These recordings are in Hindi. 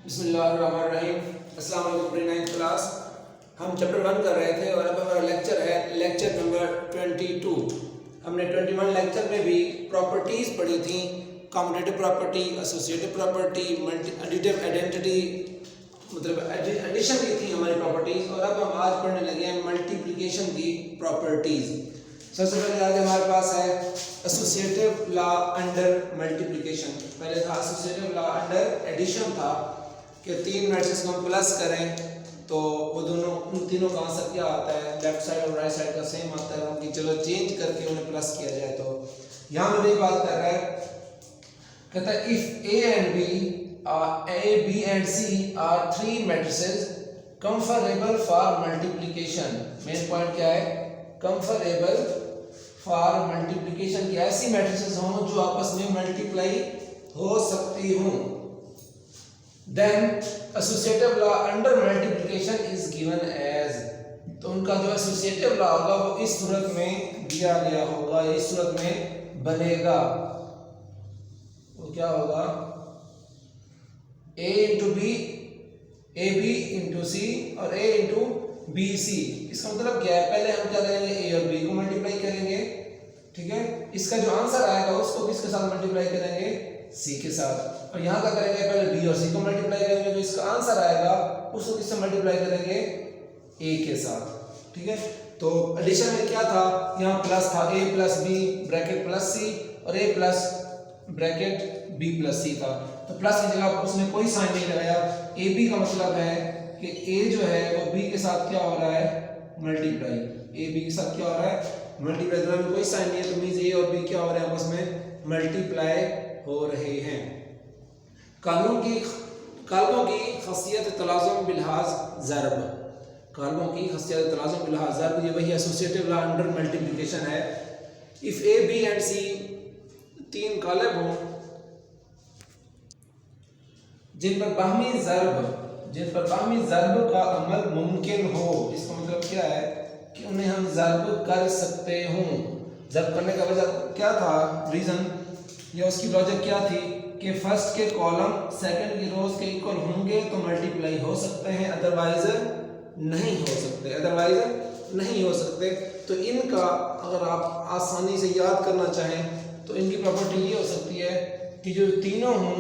बिस्मिल्लाहिर्रहमानिर्रहीम। अस्सलाम वालेकुम प्री 9th क्लास। हम चैप्टर 1 कर रहे थे और अब हमारा लेक्चर है लेक्चर नंबर 22। हमने 21 लेक्चर में भी प्रॉपर्टीज़ पढ़ी थी, commutative property, associative property, additive identity, मतलब एडिशन की थी हमारी प्रॉपर्टीज़। और अब हम आज पढ़ने लगे हैं मल्टीप्लिकेशन की प्रॉपर्टीज़। सबसे पहले आज हमारे पास है एसोसिएटिव लॉ अंडर मल्टीप्लिकेशन। पहले था एसोसिएटिव लॉ अंडर एडिशन था कि तीन मैट्रिक्स को हम प्लस करें तो वो दोनों उन तीनों का आंसर क्या आता है, लेफ्ट साइड और राइट साइड का सेम आता है, उनकी चलो चेंज करके उन्हें प्लस किया जाए। तो यहाँ पर ये बात कर रहा है, कहता है if A B and C are three matrices conformable for multiplication. Main point क्या है, कंफरेबल फॉर मल्टीप्लिकेशन की ऐसी मैट्रिसेस हों जो आपस में मल्टीप्लाई हो सकती हों, then associative law under multiplication is given as. तो उनका जो एसोसिएटिव लॉ होगा वो इस सूरत में दिया गया होगा, इस सूरत में बनेगा। वो क्या होगा, A into B, A B into C और ए इंटू बी सी। इसका मतलब क्या है, पहले हम क्या करेंगे, ए और बी को मल्टीप्लाई करेंगे, ठीक है। इसका जो आंसर आएगा उसको किसके साथ मल्टीप्लाई करेंगे, सी के साथ। और यहाँ क्या करेंगे, पहले बी और सी को मल्टीप्लाई करेंगे, जो इसका आंसर आएगा उसको किससे मल्टीप्लाई करेंगे, ए के साथ, ठीक है। तो एडिशन में क्या था, यहाँ प्लस था, ए प्लस बी ब्रैकेट प्लस सी और ए प्लस ब्रैकेट बी प्लस सी था। तो प्लस की जगह उसने कोई साइन नहीं लगाया। ए बी का मतलब है कि ए जो है वो बी के साथ क्या हो रहा है, मल्टीप्लाई। ए बी के साथ क्या हो रहा है, मल्टीप्लाई। दोनों में कोई साइन नहीं है तो मींस ए और बी क्या हो रहे हैं, आपस में मल्टीप्लाई हो रहे हैं। कालमों की खसियत तलाज़ुम बिलहाज ज़र्ब। कालमों की खसियत तलाज़ुम बिलहाज ज़र्ब, ये वही एसोसिएटिव लॉ अंडर मल्टीप्लिकेशन है। इफ ए बी एंड सी तीन कालब हों जिन पर बाहमी ज़र्ब का अमल मुमकिन हो। इसका मतलब क्या है कि उन्हें हम ज़र्ब कर सकते हों। ज़र्ब करने का वजह क्या था, रीज़न या उसकी लॉजिक क्या थी कि फर्स्ट के कॉलम सेकंड की रोज के इक्वल होंगे तो मल्टीप्लाई हो सकते हैं, अदरवाइज नहीं हो सकते। तो इनका अगर आप आसानी से याद करना चाहें तो इनकी प्रॉपर्टी ये हो सकती है कि जो तीनों हों,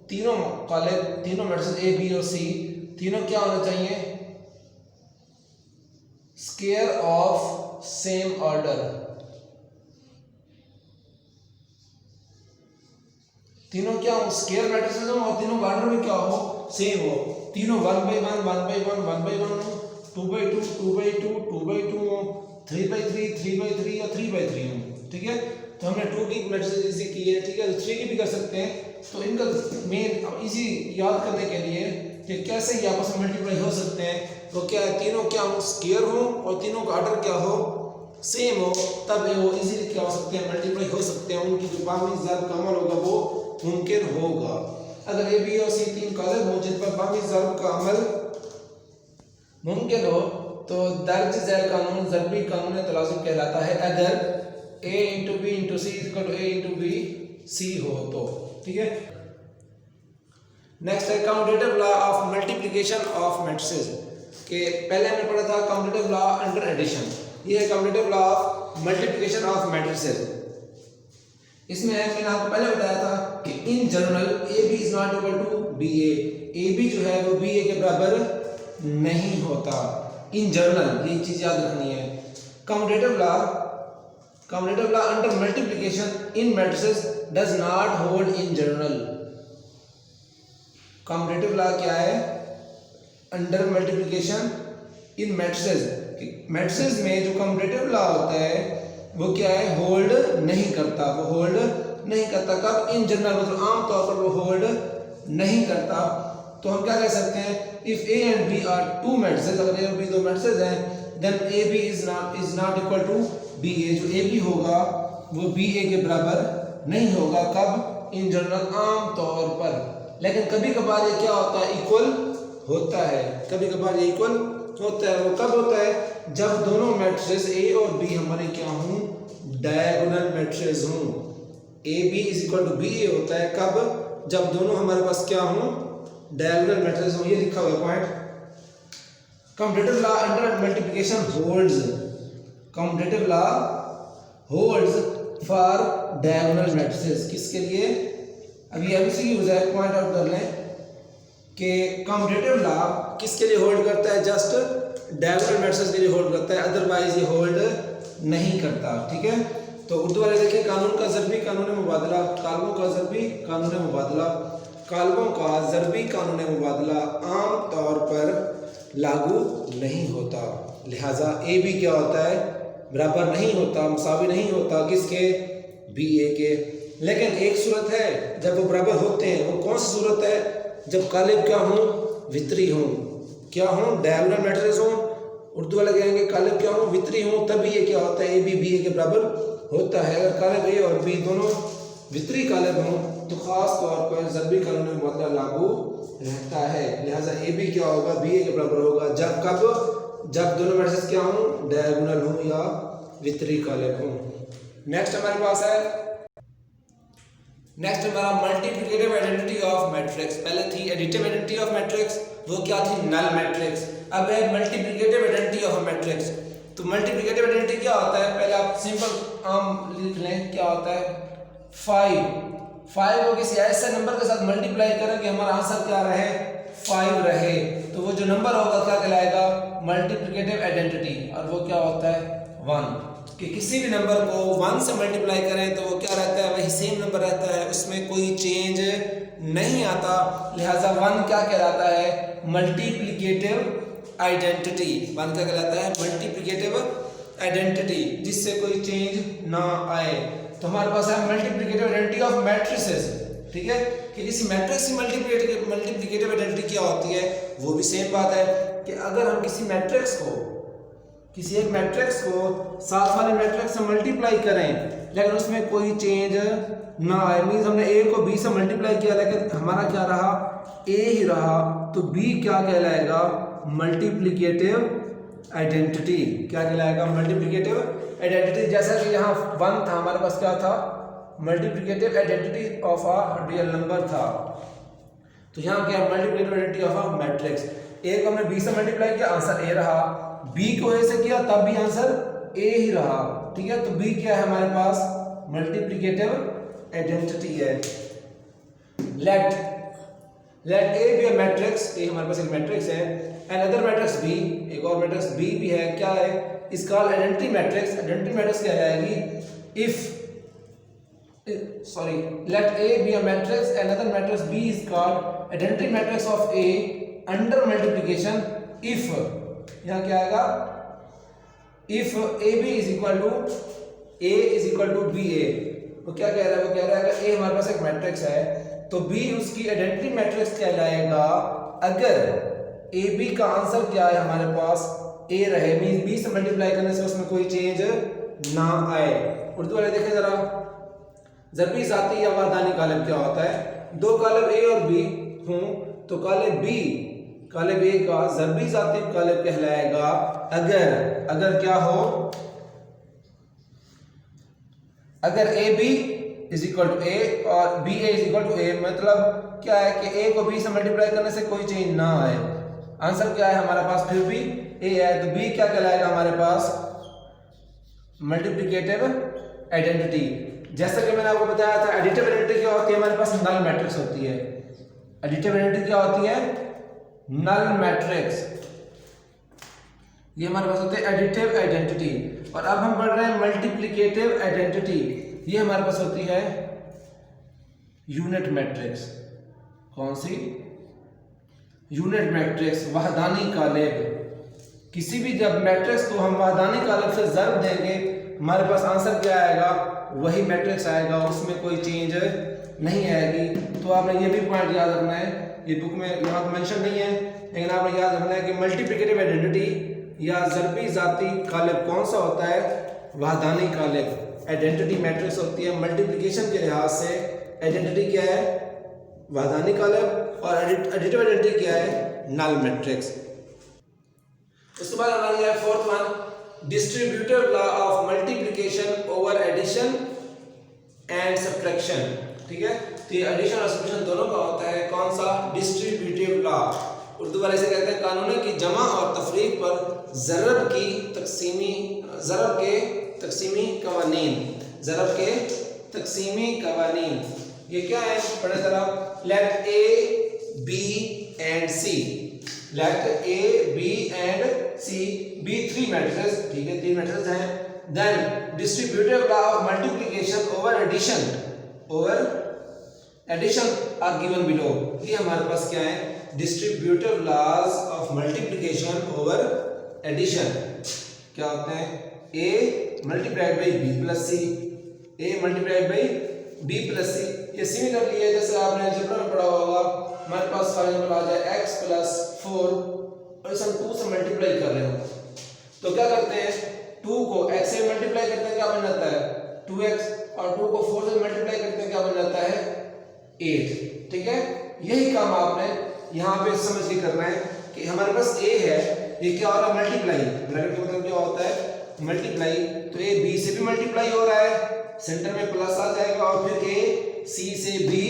तीनों मैट्रिसेस ए बी और सी, तीनों क्या होना चाहिए, स्क्वायर ऑफ सेम ऑर्डर। तीनों क्या हो, स्क्वायर मैट्रिसेस हो और तीनों का ऑर्डर में क्या हो, सेम हो। तीनों 1/1 1/1 1/1 हो, 2/2 2/2 2/2 हो, 3/3 3/3 या 3/3 हो, ठीक है। तो हमने 2 की मैट्रिसेस इजी की है, ठीक है। तो 3 की भी कर सकते हैं। तो इनका मेन इजी याद करने के लिए कि कैसे ये आपस में मल्टीप्लाई हो सकते हैं, तो क्या है, तीनों क्या हो, स्क्वायर हो और तीनों का ऑर्डर क्या हो, सेम हो, तब वो इजीली क्या हो सकते हैं, मल्टीप्लाई हो सकते हैं। उनकी जो बाहमी ज़र्ब का अमल होगा वो मुमकिन होगा। अगर ए बी और सी तीन कालब हो जिन पर बाहमी ज़र्ब का अमल मुमकिन हो तो दर्ज झैल कानून ज़र्बी कानून तलाज़ुम कहलाता है। अगर A into B into C equal to A into B C हो तो, ठीक है। नेक्स्ट है commutative law of multiplication of matrices. के पहले हमने पढ़ा था कम्यूटेटिव लॉ अंडर एडिशन, ये है commutative law of multiplication of matrices. इसमें मैंने आपको पहले बताया था कि in general A B is not equal to B A B जो है वो बी ए के बराबर नहीं होता। इन जनरल ये चीज याद रखनी है। Commutative law under multiplication in matrices does not hold in general. Commutative law क्या है, अंडर मल्टीप्लिकेशन इन मैट्रिसेस में जो कम्यूटेटिव लॉ होता है वो क्या है, होल्ड नहीं करता। वो होल्ड नहीं करता कब, इन जनरल, मतलब आम तौर पर वो होल्ड नहीं करता। तो हम क्या कह सकते हैं, if A and B are two matrices, अगर ए और बी दो मैट्रिसेस हैं, then A B is not equal to B A. जो ए बी होगा वो बी ए के बराबर नहीं होगा, कब, इन जनरल, आम तौर पर। लेकिन कभी कभार ये क्या होता है, इक्वल होता है। कभी कभार ये इक्वल होता है। वो कब होता है, जब दोनों मैट्रिसेस ए और बी हमारे क्या हों, डायगोनल मैट्रिसेस हों। A B is equal to B A होता है कब, जब दोनों हमारे पास क्या हों, डायगोनल मैट्रिसेस हों, ये लिखा हुआ point. Commutative law under multiplication holds, commutative law holds for diagonal matrices. किसके लिए? अभी एमसी यूज है, पॉइंट आउट कर लें कि कम्यूटेटिव लॉ किसके लिए होल्ड करता है? जस्ट डायगोनल मैट्रिसेस के लिए होल्ड करता है, अदरवाइज ये होल्ड नहीं करता। ठीक है, तो उर्दू वाले देखिए, कानून का ज़रबी कानून मुबादला, कालमों का ज़रबी कानून मुबादला, कालमों का ज़रबी कानून मुबादला आम तौर पर लागू नहीं होता, लिहाजा ए बी क्या होता है? बराबर नहीं होता, मुसावी नहीं होता किसके? बी ए के। लेकिन एक सूरत है जब वो बराबर होते हैं, वो कौन सी सूरत है? जब कालिब क्या हों? वितरी हों। क्या हों? डायगोनल मैट्रिसेस हों। उर्दू वाले कहेंगे कालिब क्या हों? वितरी हों, तभी ये क्या होता है? ए बी बी ए के बराबर होता है। अगर कालिब ए और बी दोनों वितरी कालिब हों तो ख़ास तौर पर ज़रबी कानून मुबादला लागू रहता है, लिहाजा ए बी क्या होगा? बी ए के बराबर होगा। जब कब? जब दोनों मैट्रिसेस क्या हों? डायगोनल हों या वितरी कालिब हों। नेक्स्ट हमारे पास है, नेक्स्ट हमारा मल्टीप्लिकेटिव आइडेंटिटी ऑफ मैट्रिक्स। पहले थी एडिटिव आइडेंटिटी ऑफ मैट्रिक्स, वो क्या थी? Null matrix. अब है मल्टीप्लिकेटिव आइडेंटिटी ऑफ मैट्रिक्स। तो मल्टीप्लिकेटिव आइडेंटिटी क्या होता है? पहले आप सिंपल आम लिख लें, क्या होता है? 5 को किसी ऐसे नंबर के साथ मल्टीप्लाई करें कि हमारा आंसर क्या रहे? 5 रहे, तो वो जो नंबर होगा क्या कहलाएगा? Multiplicative identity. और वो क्या होता है? 1। कि किसी भी नंबर को 1 से मल्टीप्लाई करें तो वो क्या रहता है? वही सेम नंबर रहता है, उसमें कोई चेंज नहीं आता, लिहाजा 1 क्या कहलाता है? Multiplicative identity. 1 क्या कहलाता है? मल्टीप्लिकेटिव आइडेंटिटी, जिससे कोई चेंज ना आए। तो हमारे पास है मल्टीप्लिकेटिव आइडेंटिटी ऑफ मैट्रिसेस। ठीक है, कि किसी मैट्रिक्स की मल्टीप्लिकेटिव आइडेंटिटी क्या होती है? वो भी सेम बात है कि अगर हम किसी मैट्रिक्स को, किसी एक मैट्रिक्स को साथ वाले मैट्रिक्स से मल्टीप्लाई करें लेकिन उसमें कोई चेंज ना आए, मीन्स हमने ए को बी से मल्टीप्लाई किया लेकिन हमारा क्या रहा? ए ही रहा, तो बी क्या कहलाएगा? Multiplicative identity. क्या कहलाएगा? Multiplicative identity. जैसा कि यहाँ 1 था, हमारे पास क्या था? Multiplicative identity of a real number था। तो यहाँ क्या है? Multiplicative identity of a matrix. A को हमने बी से मल्टीप्लाई किया, आंसर ए रहा। बी को ए से किया, तब भी आंसर ए ही रहा। ठीक है, तो बी क्या है हमारे पास? मल्टीप्लिकेटिव आइडेंटिटी है। Let A B a matrix, A हमारे पास एक मैट्रिक्स है, एंड अदर मैट्रिक्स बी, एक और मैट्रिक्स बी भी है। क्या है? इस called identity matrix. Identity matrix क्या जाएगी? If let A be a matrix and another matrix B is called identity matrix of A under multiplication if, यहाँ क्या आएगा? if AB is equal to A is equal to BA। वो क्या कह रहा है? वो कह रहा है कि A हमारे पास एक मैट्रिक्स है तो B उसकी आइडेंटिटी मैट्रिक्स कहलाएगा अगर AB का आंसर क्या है हमारे पास? A रहे, मींस B से मल्टीप्लाई करने से उसमें कोई चेंज ना आए। उर्दू वाले देखें जरा, ज़रबी ज़ाती या वादानी कालिब क्या होता है? दो कालिब ए और बी हों तो कालिब ए का ज़रबी ज़ाती कालिब कहलाएगा अगर क्या हो? अगर A B is equal to A और B A is equal to A. मतलब क्या है कि ए को बी से मल्टीप्लाई करने से कोई चेंज ना आए। आंसर क्या है हमारे पास? फिर भी ए है, तो बी क्या कहलाएगा हमारे पास? Multiplicative identity. जैसा कि मैंने आपको बताया था, एडिटिव आइडेंटिटी क्या होती है? हमारे पास नल मैट्रिक्स होती है। एडिटिव आइडेंटिटी क्या होती है? Null matrix. ये हमारे पास होते हैं एडिटिव आइडेंटिटी। और अब हम पढ़ रहे हैं मल्टीप्लिकेटिव आइडेंटिटी। ये हमारे पास होती है यूनिट मैट्रिक्स। कौन सी? Unit matrix, वहदानी कालिब। किसी भी जब मैट्रिक्स को हम वहदानी कालिब से ज़र्ब देंगे हमारे पास आंसर क्या आएगा? वही मैट्रिक्स आएगा, उसमें कोई चेंज नहीं आएगी। तो आपने ये भी पॉइंट याद रखना है, ये बुक में यहाँ तो मेंशन नहीं है लेकिन आपने याद रखना है कि मल्टीप्लिकेटिव आइडेंटिटी या ज़रबी ज़ाती कालिब कौन सा होता है? वहदानी कालिब। आइडेंटिटी मैट्रिक्स होती है मल्टीप्लिकेशन के लिहाज से। आइडेंटिटी क्या है? वहदानी कालिब। और एडिटिव आइडेंटिटी क्या है? Null matrix. उसके बाद हमारी है fourth one, distributive law of multiplication over addition and subtraction. ठीक है, तो ये एडिशन और सब्ट्रैक्शन दोनों का होता है कौन सा, डिस्ट्रीब्यूटिव लॉ। उर्दू वाले से कहते हैं कानून की जमा और तफरीक पर ज़रब के तकसीमी कवानीन, ज़रब के तकसीमी कवानीन। ये क्या है, पढ़े तरह, let A B and C, let A B and C be 3 matrices, ठीक है 3 मैट्रिसेस हैं, then distributive law of multiplication over addition are given below. ये हमारे पास क्या है, distributive laws of multiplication over addition क्या होते हैं, a multiplied by b plus C, a multiplied by b plus C. ये सिमिलरली है जैसे आपने अलजेब्रा में पढ़ा होगा, हमारे पास फॉर एग्जांपल आ जाए x प्लस 4 और इसे हम 2 से मल्टीप्लाई कर रहे हो, तो क्या करते हैं, 2 को x से मल्टीप्लाई करते हैं क्या बन जाता है 2x, और 2 को 4 से मल्टीप्लाई करते हैं क्या बन जाता है 8, ठीक है। यही काम आपने यहाँ पे समझ के करना है कि हमारे पास a है, ये क्या हो रहा है, मल्टीप्लाई, ब्रैकेट का मतलब क्या होता है मल्टीप्लाई, तो a b से भी मल्टीप्लाई हो रहा है, सेंटर में प्लस आ जाएगा, और फिर a c से b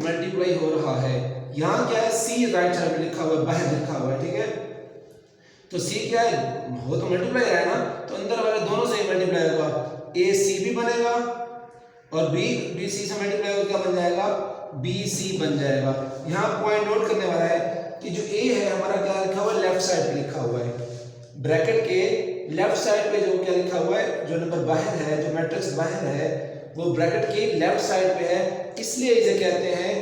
मल्टीप्लाई हो रहा है। यहाँ क्या है, c राइट साइड में लिखा हुआ है, बाहर लिखा हुआ है, ठीक है। तो c क्या है, वो तो मल्टीप्लाई है ना, तो अंदर वाले दोनों से ही मल्टीप्लाई होगा, a c भी बनेगा और b c से मल्टीप्लाई होकर क्या बन जाएगा, b c बन जाएगा। यहाँ पॉइंट नोट करने वाला है कि जो a है हमारा क्या लिखा हुआ है, लेफ्ट साइड पे लिखा हुआ है, ब्रैकेट के लेफ्ट साइड पे जो क्या लिखा हुआ है, जो नंबर बाहर है, जो मैट्रिक्स बाहर है, वो ब्रैकेट की लेफ्ट साइड पे है, इसलिए इसे कहते हैं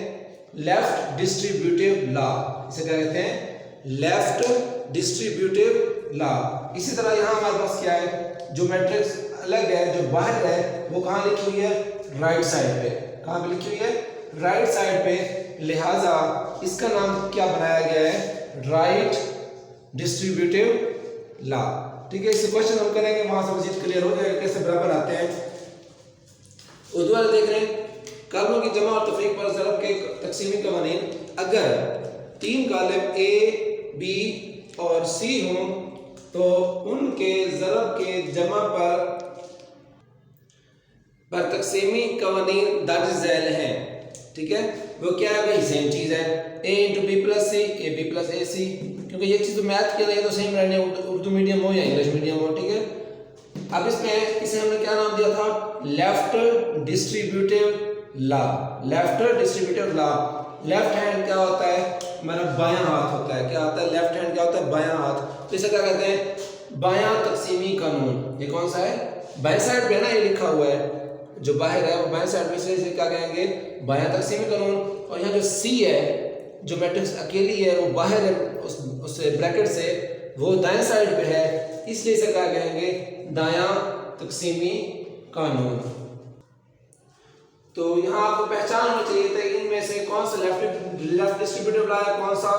लेफ्ट डिस्ट्रीब्यूटिव लॉ। इसे क्या कहते हैं, लेफ्ट डिस्ट्रीब्यूटिव लॉ। इसी तरह यहाँ हमारे पास क्या है, जो मैट्रिक्स अलग है, जो बाहर है, वो कहाँ लिखी हुई है, राइट साइड पे। कहाँ पे लिखी हुई है, राइट साइड पे, लिहाजा इसका नाम क्या बनाया गया है, राइट डिस्ट्रीब्यूटिव लॉ, ठीक है। इसे क्वेश्चन हम करेंगे, वहां से मजीद क्लियर हो जाएगा कैसे बराबर आते हैं। उर्दू वाले देख रहे हैं, कालमों की जमा और तफरीक पर ज़रब के तकसीमी कवानीन, अगर 3 कालिम a b और c हों तो उनके ज़रब के जमा पर तकसीमी कवानीन दर्ज झैल हैं, ठीक है। वो क्या है भाई, सेम चीज़ है, a into B plus C, A B plus A C, क्योंकि ये चीज़ तो मैथ के लिए तो सेम रहने, उर्दू मीडियम हो या इंग्लिश मीडियम हो, ठीक है। अब इसमें इसे हमने क्या नाम दिया था, left distributive law, left distributive law. Left hand क्या होता है, हमारा बायां हाथ होता है, क्या होता है, लेफ्ट हैंड क्या होता है, बायां हाथ, तो इसे क्या कहते हैं, बायां तकसीमी कानून। ये कौन सा है, बाएं साइड पे ना ये लिखा हुआ है, जो बाहर है वो बाएं साइड में, इसे क्या कहेंगे, बायां तकसीमी कानून। और यहाँ जो सी है, जो मैट्रिक्स अकेली है, वो बाहर है उस ब्रैकेट से, वो दाएं साइड पे है, इसलिए इसे क्या कहेंगे, दायां तकसीमी कानून। तो यहाँ आपको पहचान होनी चाहिए था इनमें से कौन सा लेफ्ट डिस्ट्रीब्यूटिव लॉ है, कौन सा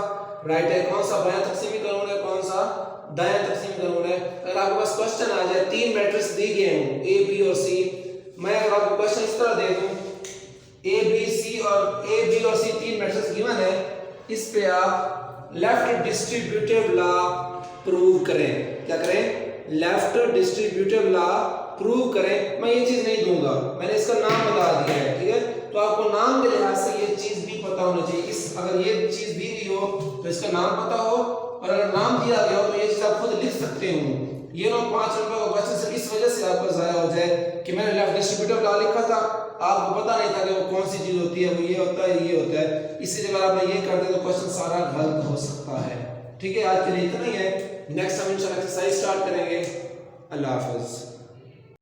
राइट है, कौन सा बायां तकसीमी कानून है, कौन सा दायां तकसीमी कानून है। अगर आपके पास क्वेश्चन आ जाए, 3 मैट्रिक्स दी गए हों ए बी और सी, मैं अगर आपको क्वेश्चन इस तरह दे दूं, ए बी सी और सी 3 मैट्रिक्स गिवन है, इस पे आप लेफ्ट डिस्ट्रीब्यूटिव लॉ प्रूव करें। क्या करें, लेफ्ट डिस्ट्रीब्यूटिव लॉ प्रूव करें। मैं ये चीज नहीं दूंगा, मैंने इसका नाम बता दिया है, ठीक है। तो आपको नाम के लिहाज से ये चीज भी पता होना चाहिए, इस अगर ये चीज दी गई हो तो इसका नाम पता हो, और अगर नाम दिया गया हो तो ये चीज आप खुद लिख सकते हो। ये लोग 5 रुपए का क्वेश्चन सिर्फ इस वजह से आपका जाया हो जाए कि मैंने लेफ्ट डिस्ट्रीब्यूटिव लॉ लिखा था, आपको पता नहीं था कि वो कौन सी चीज होती है, वो ये होता है, ये होता है। इसी जगह आप ये करते तो क्वेश्चन सारा गलत हो सकता है, ठीक है। आज के लिए इतना ही है, नेक्स्ट हम इंशाल्लाह एक्सरसाइज स्टार्ट करेंगे। अल्लाह हाफिज।